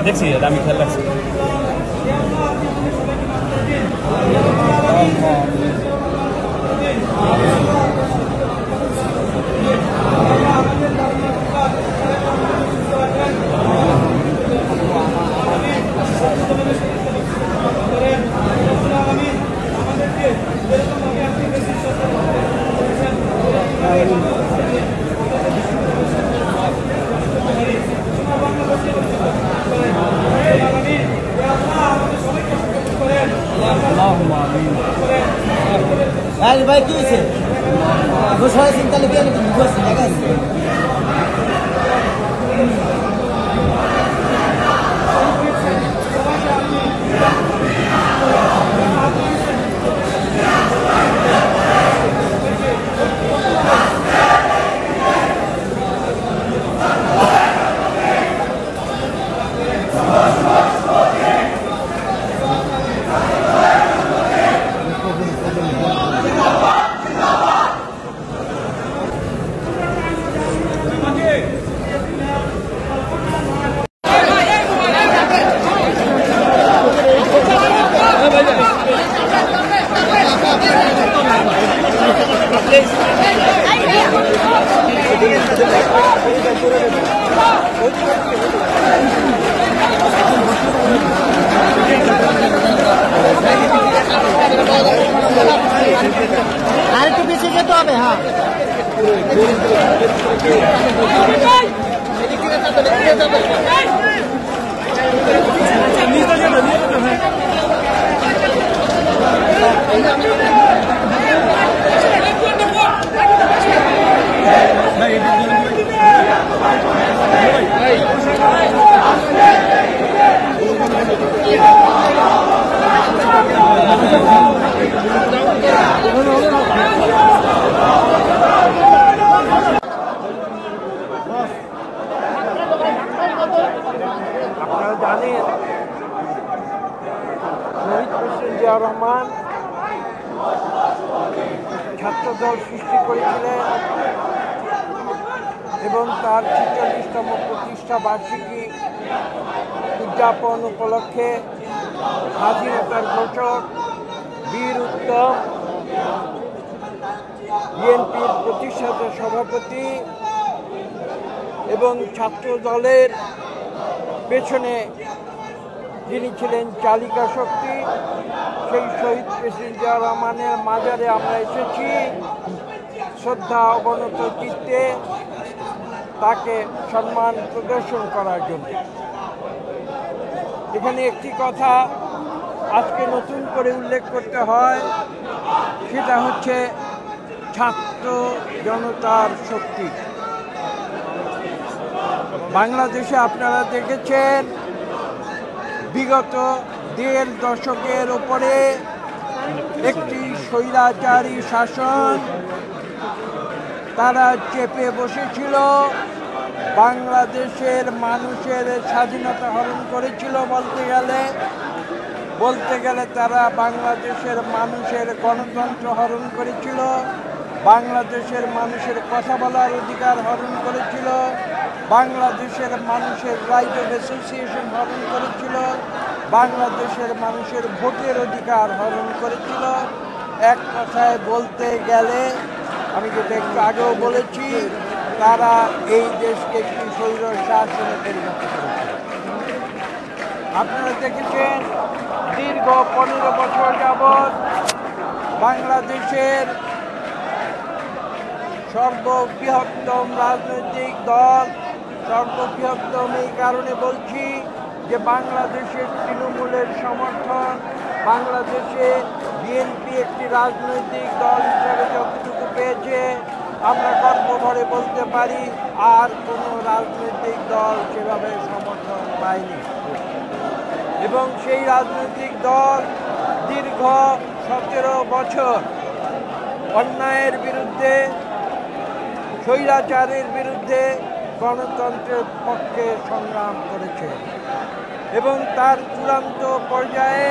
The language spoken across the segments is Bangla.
দেখছি আমি খেয়াল রাখছি। ভাই কি হয়েছে? ঘোষণা চিন্তা লিখে দেখা আছে। আর একটু বেশি যেতে হবে। হ্যাঁ আপনারা জানেন শহীদ প্রেসিডেন্ট জিয়া রহমান ছাত্রদল সৃষ্টি করেছিলেন এবং তার ৪৬তম প্রতিষ্ঠা বার্ষিকী উদযাপন উপলক্ষে স্বাধীনতার ঘোষক বীর উত্তম বিএনপির প্রতিষ্ঠাতা সভাপতি এবং ছাত্র দলের পেছনে যিনি ছিলেন চালিকা শক্তি, সেই শহীদ প্রেসিডেন্ট জিয়া রহমানের মাজারে আমরা এসেছি শ্রদ্ধা অবনত চিত্তে তাকে সম্মান প্রদর্শন করার জন্য। এখানে একটি কথা আজকে নতুন করে উল্লেখ করতে হয়, সেটা হচ্ছে ছাত্র জনতার শক্তি। বাংলাদেশে আপনারা দেখেছেন বিগত ১.৫ দশকের ওপরে একটি স্বৈরাচারী শাসন তারা চেপে বসেছিল, বাংলাদেশের মানুষের স্বাধীনতা হরণ করেছিল। বলতে গেলে তারা বাংলাদেশের মানুষের গণতন্ত্র হরণ করেছিল, বাংলাদেশের মানুষের কথা বলার অধিকার হরণ করেছিল, বাংলাদেশের মানুষের রাইট অফ অ্যাসোসিয়েশন হরণ করেছিল, বাংলাদেশের মানুষের ভোটের অধিকার হরণ করেছিল। এক কথায় বলতে গেলে, আমি যেটা একটু আগেও বলেছি, তারা এই দেশকে একটি স্বৈর শাসনে পরিণত করেছে। আপনারা দেখেছেন দীর্ঘ 15 বছর যাবৎ বাংলাদেশের সর্ববৃহত্তম রাজনৈতিক দল, সর্ববৃহত্তম এই কারণে বলছি যে বাংলাদেশের তৃণমূলের সমর্থন, বাংলাদেশে বিএনপি একটি রাজনৈতিক দল হিসাবে যতটুকু পেয়েছে আমরা গর্ব ভরে বলতে পারি আর কোনো রাজনৈতিক দল সেভাবে সমর্থন পায়নি। এবং সেই রাজনৈতিক দল দীর্ঘ 17 বছর অন্যায়ের বিরুদ্ধে, স্বৈরাচারের বিরুদ্ধে, গণতন্ত্রের পক্ষে সংগ্রাম করেছে এবং তার চূড়ান্ত পর্যায়ে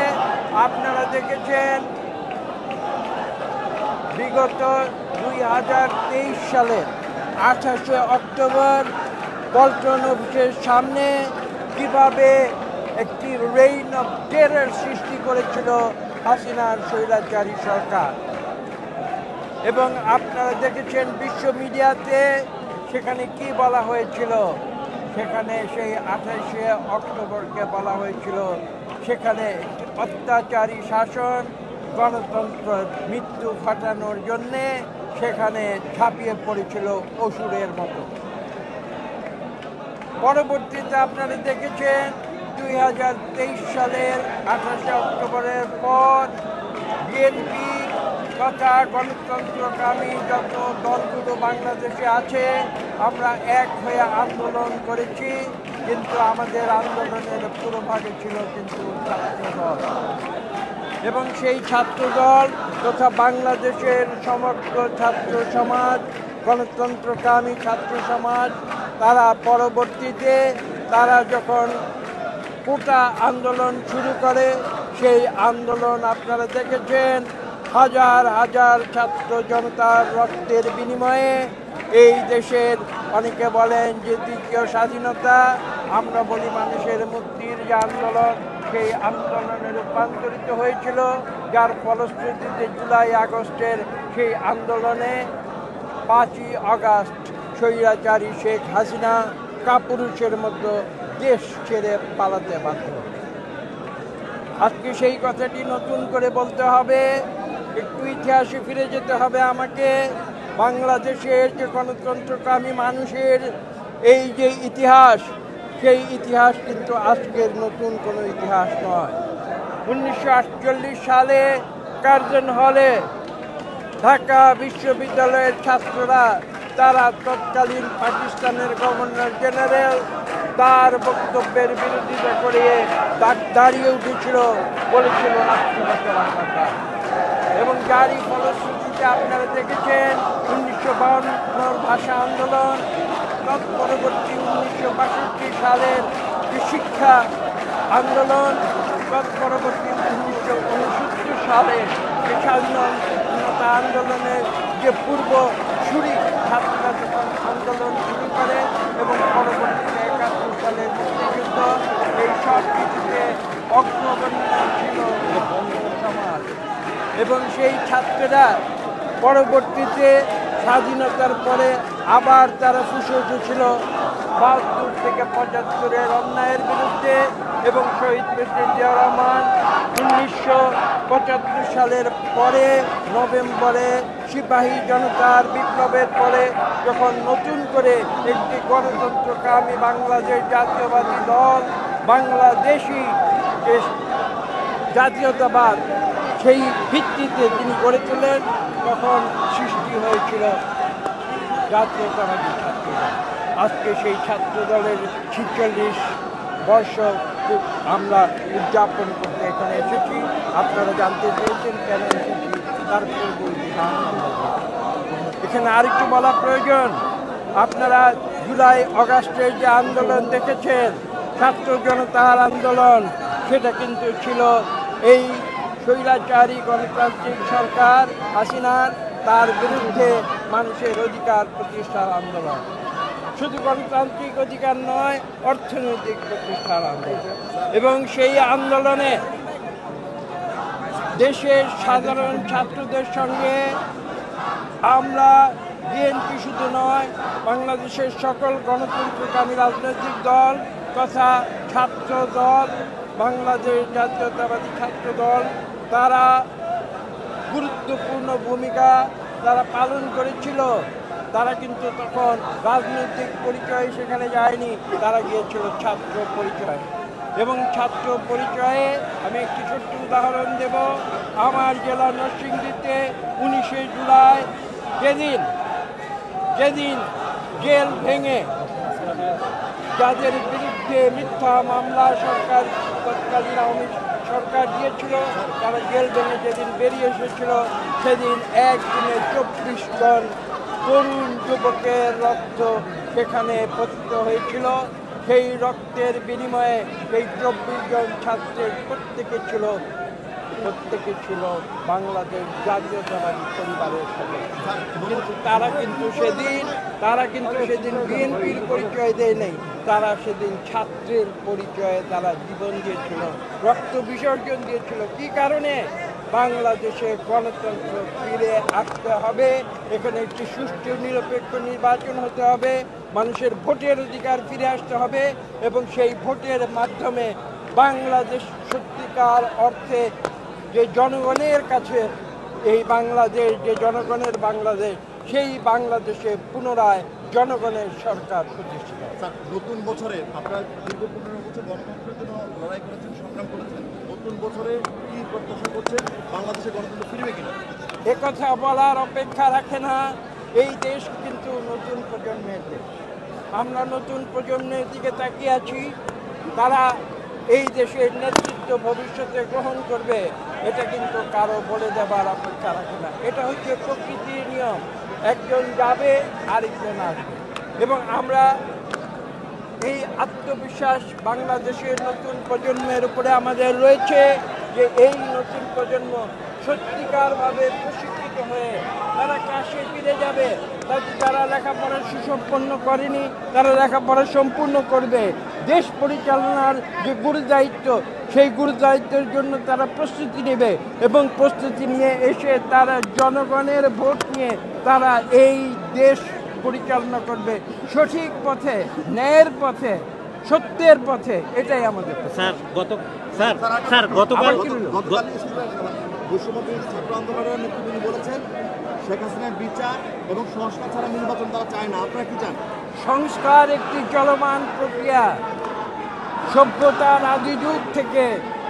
আপনারা দেখেছেন বিগত 2023 সালের 28শে অক্টোবর পল্টন অফিসের সামনে কিভাবে একটি রেইন অফ টেরর সৃষ্টি করেছিল হাসিনার স্বৈরাচারী সরকার। এবং আপনারা দেখেছেন বিশ্ব মিডিয়াতে সেখানে কি বলা হয়েছিল, সেখানে সেই 28শে অক্টোবরকে বলা হয়েছিল সেখানে একটি অত্যাচারী শাসন, গণতন্ত্র মৃত্যু ঘটানোর জন্যে সেখানে ঝাঁপিয়ে পড়েছিল অসুরের মতো। পরবর্তীতে আপনারা দেখেছেন 2023 সালের 28শে অক্টোবরের পর বিএনপি তথা গণতন্ত্রকামী যত দলগুলো বাংলাদেশে আছে আমরা এক হয়ে আন্দোলন করেছি, কিন্তু আমাদের আন্দোলনের পুরোভাগে ছিল কিন্তু ছাত্রদল। এবং সেই ছাত্রদল তথা বাংলাদেশের সমগ্র ছাত্র সমাজ, গণতন্ত্রকামী ছাত্র সমাজ, তারা পরবর্তীতে তারা যখন কোটা আন্দোলন শুরু করে, সেই আন্দোলন আপনারা দেখেছেন হাজার হাজার ছাত্র জনতার রক্তের বিনিময়ে এই দেশের, অনেকে বলেন যে দ্বিতীয় স্বাধীনতা, আমরা বলি মানুষের মুক্তির যে আন্দোলন, সেই আন্দোলনে রূপান্তরিত হয়েছিল, যার ফলশ্রুতিতে জুলাই আগস্টের সেই আন্দোলনে 5ই আগস্ট স্বৈরাচারী শেখ হাসিনা কাপুরুষের মতো দেশ ছেড়ে পালাতে বাধ্য। আজকে সেই কথাটি নতুন করে বলতে হবে, একটু ইতিহাসে ফিরে যেতে হবে আমাকে। বাংলাদেশের যে গণতন্ত্রকামী মানুষের এই যে ইতিহাস, সেই ইতিহাস কিন্তু আজকের নতুন কোনো ইতিহাস নয়। 1948 সালে কার্জন হলে ঢাকা বিশ্ববিদ্যালয়ের ছাত্ররা তারা তৎকালীন পাকিস্তানের গভর্নর জেনারেল তার বক্তব্যের বিরোধিতা করে দাঁড়িয়ে উঠেছিল, বলেছিল রাষ্ট্রভাষার কথা। এবং যারই ফলশ্রুতিতে আপনারা দেখেছেন 1952 ভাষা আন্দোলন, তৎপরবর্তী 1962 সালের যে শিক্ষা আন্দোলন, তৎপরবর্তী 1969 সালের যে স্বাধীনতা আন্দোলনের যে পূর্ব সুরি ছাত্ররা যখন আন্দোলন শুরু করে এবং পরবর্তীতে 71 সালের মুক্তিযুদ্ধ, এই সব কিছুতে অগ্রগণ্য ছিল সমাজ। এবং সেই ছাত্ররা পরবর্তীতে স্বাধীনতার পরে আবার তারা ফুসে উঠেছিল 72 থেকে 75-এর অন্যায়ের বিরুদ্ধে। এবং শহীদ প্রেসিডেন্ট জিয়াউর রহমান 1975 সালের পরে নভেম্বরে সিপাহী জনতার বিপ্লবের পরে যখন নতুন করে একটি গণতন্ত্রকামী বাংলাদেশ জাতীয়বাদী দল, বাংলাদেশি যে জাতীয়তাবাদ, সেই ভিত্তিতে তিনি গড়ে তোলেন, তখন সৃষ্টি হয়েছিল জাতীয়তাবাদী ছাত্রদল। আজকে সেই ছাত্রদলের 46 বর্ষ আমরা উদযাপন করতে এখানে এসেছি। আপনারা জানতে চেয়েছেন কেন এসেছি, তারপরে বলছি। এখানে আরেকটু বলা প্রয়োজন, আপনারা জুলাই আগস্টের যে আন্দোলন দেখেছেন, ছাত্র জনতার আন্দোলন, সেটা কিন্তু ছিল এই স্বৈরাচারী গণতান্ত্রিক সরকার হাসিনার, তার বিরুদ্ধে মানুষের অধিকার প্রতিষ্ঠার আন্দোলন। শুধু গণতান্ত্রিক অধিকার নয়, অর্থনৈতিক প্রতিষ্ঠার আন্দোলন। এবং সেই আন্দোলনে দেশের সাধারণ ছাত্রদের সঙ্গে আমরা বিএনপি শুধু নয়, বাংলাদেশের সকল গণতন্ত্রকামী রাজনৈতিক দল তথা ছাত্র দল, বাংলাদেশ জাতীয়তাবাদী ছাত্র দল, তারা গুরুত্বপূর্ণ ভূমিকা তারা পালন করেছিল। তারা কিন্তু তখন রাজনৈতিক পরিচয়ে সেখানে যায়নি, তারা গিয়েছিল ছাত্র পরিচয়। এবং ছাত্র পরিচয়ে আমি একটি ছোট্ট উদাহরণ দেব। আমার জেলা নরসিংদীতে 19শে জুলাই যেদিন জেল ভেঙে যাদের বিরুদ্ধে মিথ্যা মামলা তৎকালীন আওয়ামী সরকার দিয়েছিল, তারা জেল ভেঙে যেদিন বেরিয়ে এসেছিল, সেদিন একদিনে 24 জন তরুণ যুবকের রক্ত সেখানে পতিত হয়েছিল। সেই রক্তের বিনিময়ে সেই 24 জন ছাত্রের প্রত্যেকে ছিল প্রত্যেকে ছিল বাংলাদেশ জাতীয়তাবাদী পরিবারের সদস্য। কিন্তু তারা কিন্তু সেদিন বিএনপির পরিচয় দেয় নেই, তারা সেদিন ছাত্রের পরিচয়ে তারা জীবন দিয়েছিল, রক্ত বিসর্জন দিয়েছিল। কি কারণে? বাংলাদেশে গণতন্ত্র ফিরে আসতে হবে, এখানে একটি সুষ্ঠু নিরপেক্ষ নির্বাচন হতে হবে, মানুষের ভোটের অধিকার ফিরে আসতে হবে এবং সেই ভোটের মাধ্যমে বাংলাদেশ সত্যিকার অর্থে যে জনগণের কাছে এই বাংলাদেশ, যে জনগণের বাংলাদেশ, সেই বাংলাদেশে পুনরায় জনগণের সরকার প্রতিষ্ঠিত। স্যার, নতুন বছরে আপনারা দীর্ঘ 15 বছর গণতন্ত্রের জন্য লড়াই করেছেন, সংগ্রাম করেছেন। নতুন বছরে কি প্রত্যাশা করছেন? বাংলাদেশে গণতন্ত্র ফিরবে কিনা? একথা বলার অপেক্ষা রাখে না। এই দেশ কিন্তু নতুন প্রজন্মের দেশ। আমরা নতুন প্রজন্মের দিকে তাকিয়ে আছি। তারা এই দেশের নেতৃত্ব ভবিষ্যতে গ্রহণ করবে, এটা কিন্তু কারো বলে দেবার অপেক্ষা রাখে না। এটা হচ্ছে প্রকৃতির নিয়ম, একজন যাবে আরেকজন আসবে। এবং আমরা এই আত্মবিশ্বাস বাংলাদেশের নতুন প্রজন্মের উপরে আমাদের রয়েছে যে এই নতুন প্রজন্ম সত্যিকারভাবে প্রশিক্ষিত হয়ে তারা ক্লাসে ফিরে যাবে। যারা লেখাপড়া সুসম্পন্ন করেনি তারা লেখাপড়া সম্পূর্ণ করবে। দেশ পরিচালনার যে গুরুদায়িত্ব, সেই গুরুদায়িত্বের জন্য তারা প্রস্তুতি নেবে এবং প্রস্তুতি নিয়ে এসে তারা জনগণের ভোট নিয়ে তারা এই দেশ পরিচালনা করবে সঠিক পথে, ন্যায়ের পথে, সত্যের পথে। এটাই আমাদের গতকাল বৈষম্যবিরোধী ছাত্র আন্দোলনের নেতৃবৃন্দ বলেছেন শেখ হাসিনার বিচার এবং সংস্কার ছাড়া নির্বাচন তারা চায় না। আপনারা কি চান? সংস্কার একটি চলমান প্রক্রিয়া। সভ্যতার আদি যুগ থেকে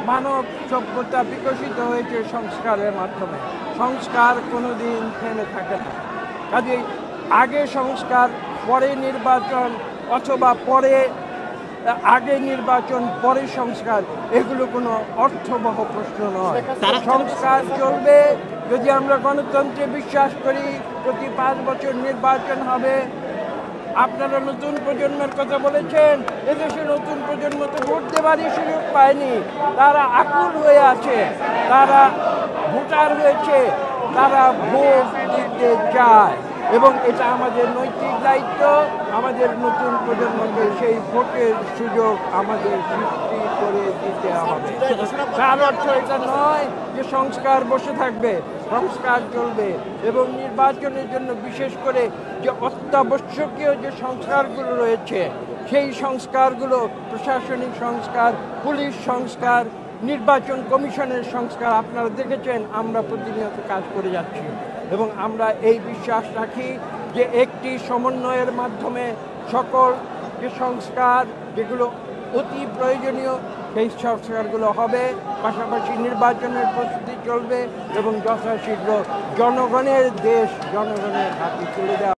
মানব সভ্যতা বিকশিত হয়েছে সংস্কারের মাধ্যমে। সংস্কার কোনোদিন থেমে থাকে না। কাজেই আগে সংস্কার, পরে নির্বাচন, অথবা আগে নির্বাচন পরে সংস্কার, এগুলো কোনো অর্থবহ প্রশ্ন নয়। সংস্কার চলবে। যদি আমরা গণতন্ত্রে বিশ্বাস করি, প্রতি 5 বছর নির্বাচন হবে। আপনারা নতুন প্রজন্মের কথা বলেছেন, এদেশে নতুন প্রজন্ম তো ভোট দেওয়ারই সুযোগ পায়নি। তারা আকুল হয়ে আছে, তারা ভোটার হয়েছে, তারা ভোট দিতে চায় এবং এটা আমাদের নৈতিক দায়িত্ব। আমাদের নতুন প্রজন্মকে সেই ভোটের সুযোগ আমাদের সৃষ্টি করে দিতে হবে। তার অর্থ এটা নয় যে সংস্কার বসে থাকবে, সংস্কার চলবে এবং নির্বাচনের জন্য বিশেষ করে যে অত্যাবশ্যকীয় যে সংস্কারগুলো রয়েছে, সেই সংস্কারগুলো প্রশাসনিক সংস্কার, পুলিশ সংস্কার, নির্বাচন কমিশনের সংস্কার, আপনারা দেখেছেন আমরা প্রতিনিয়ত কাজ করে যাচ্ছি এবং আমরা এই বিশ্বাস রাখি যে একটি সমন্বয়ের মাধ্যমে সকল যে সংস্কার যেগুলো অতি প্রয়োজনীয় সেই সংস্কারগুলো হবে। পাশাপাশি নির্বাচনের প্রস্তুতি চলবে এবং যথাশীঘ্র জনগণের দেশ জনগণের হাতে তুলে দেওয়া